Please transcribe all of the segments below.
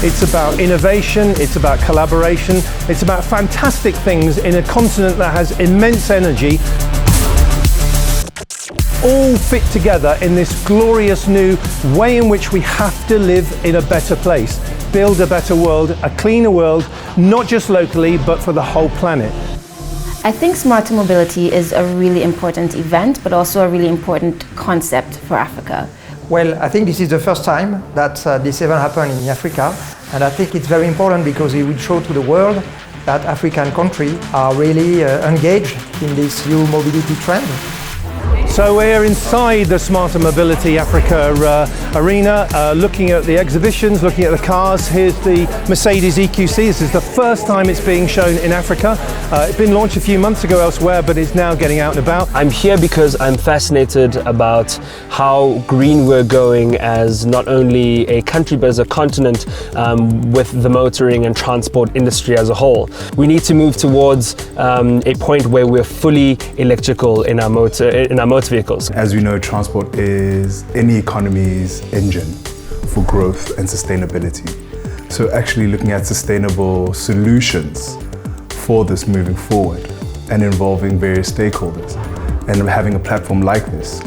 It's about innovation, it's about collaboration, it's about fantastic things in a continent that has immense energy, all fit together in this glorious new way in which we have to live in a better place, build a better world, a cleaner world, not just locally, but for the whole planet. I think Smarter Mobility is a really important event, but also a really important concept for Africa. Well, I think this is the first time that this event happened in Africa, and I think it's very important because it will show to the world that African countries are really engaged in this new mobility trend. So we're inside the Smarter Mobility Africa arena, looking at the exhibitions, looking at the cars. Here's the Mercedes EQC. This is the first time it's being shown in Africa. It's been launched a few months ago elsewhere, but it's now getting out and about. I'm here because I'm fascinated about how green we're going as not only a country but as a continent with the motoring and transport industry as a whole. We need to move towards a point where we're fully electrical in our motor vehicles. As we know, transport is any economy's engine for growth and sustainability. So actually looking at sustainable solutions for this moving forward and involving various stakeholders and having a platform like this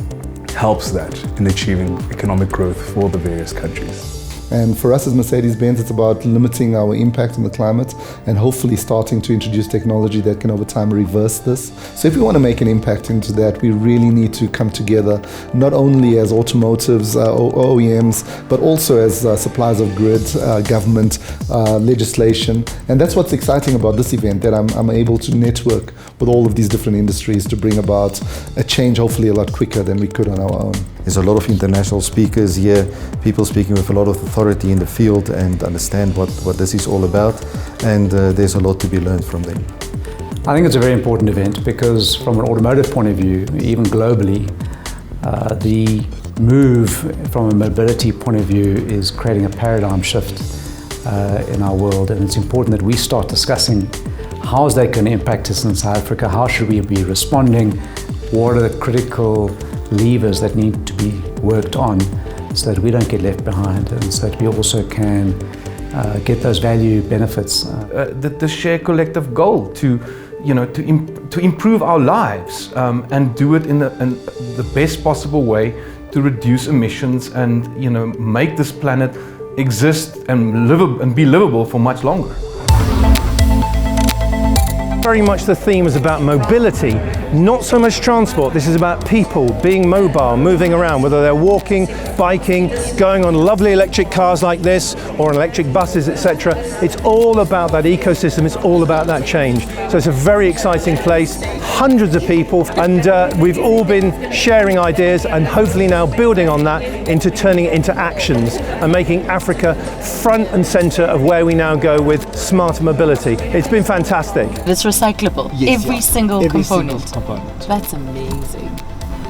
helps that in achieving economic growth for the various countries. And for us as Mercedes-Benz, it's about limiting our impact on the climate and hopefully starting to introduce technology that can over time reverse this. So if we want to make an impact into that, we really need to come together, not only as automotives, OEMs, but also as suppliers of grid, government, legislation. And that's what's exciting about this event, that I'm able to network with all of these different industries to bring about a change hopefully a lot quicker than we could on our own. There's a lot of international speakers here, people speaking with a lot of authority in the field and understand what this is all about, and there's a lot to be learned from them. I think it's a very important event because from an automotive point of view, even globally, the move from a mobility point of view is creating a paradigm shift in our world, and it's important that we start discussing how is that going to impact us in South Africa, how should we be responding, what are the critical levers that need to be worked on so that we don't get left behind and so that we also can get those value benefits. The shared collective goal to improve our lives and do it in the best possible way to reduce emissions and make this planet exist and be livable for much longer. Very much the theme is about mobility, not so much transport. This is about people being mobile, moving around, whether they're walking, biking, going on lovely electric cars like this, or on electric buses, etc. It's all about that ecosystem, it's all about that change. So it's a very exciting place, hundreds of people, and we've all been sharing ideas and hopefully now building on that into turning it into actions and making Africa front and center of where we now go with smarter mobility. It's been fantastic. It's recyclable, yes, every single component. That's amazing.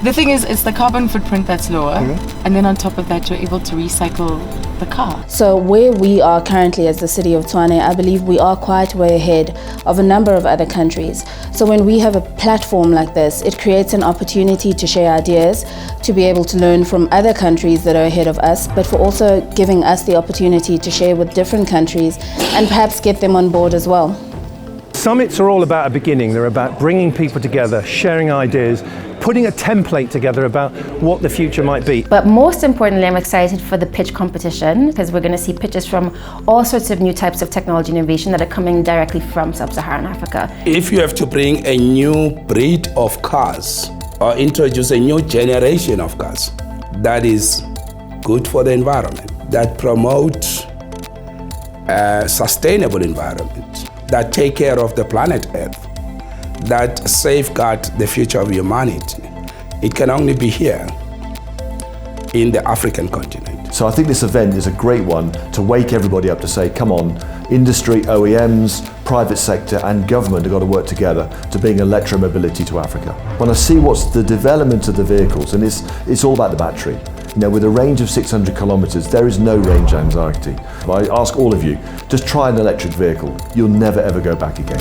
The thing is, it's the carbon footprint that's lower, and then on top of that, you're able to recycle the car. So where we are currently as the city of Tshwane, I believe we are quite way ahead of a number of other countries. So when we have a platform like this, it creates an opportunity to share ideas, to be able to learn from other countries that are ahead of us, but for also giving us the opportunity to share with different countries and perhaps get them on board as well. Summits are all about a beginning. They're about bringing people together, sharing ideas, putting a template together about what the future might be. But most importantly, I'm excited for the pitch competition because we're going to see pitches from all sorts of new types of technology innovation that are coming directly from Sub-Saharan Africa. If you have to bring a new breed of cars or introduce a new generation of cars that is good for the environment, that promote a sustainable environment, that take care of the planet Earth, that safeguard the future of humanity, it can only be here in the African continent. So I think this event is a great one to wake everybody up to say, come on, industry, OEMs, private sector and government have got to work together to bring electromobility to Africa. When I see what's the development of the vehicles, and it's all about the battery. With a range of 600 kilometers, there is no range anxiety. I ask all of you, just try an electric vehicle. You'll never ever go back again.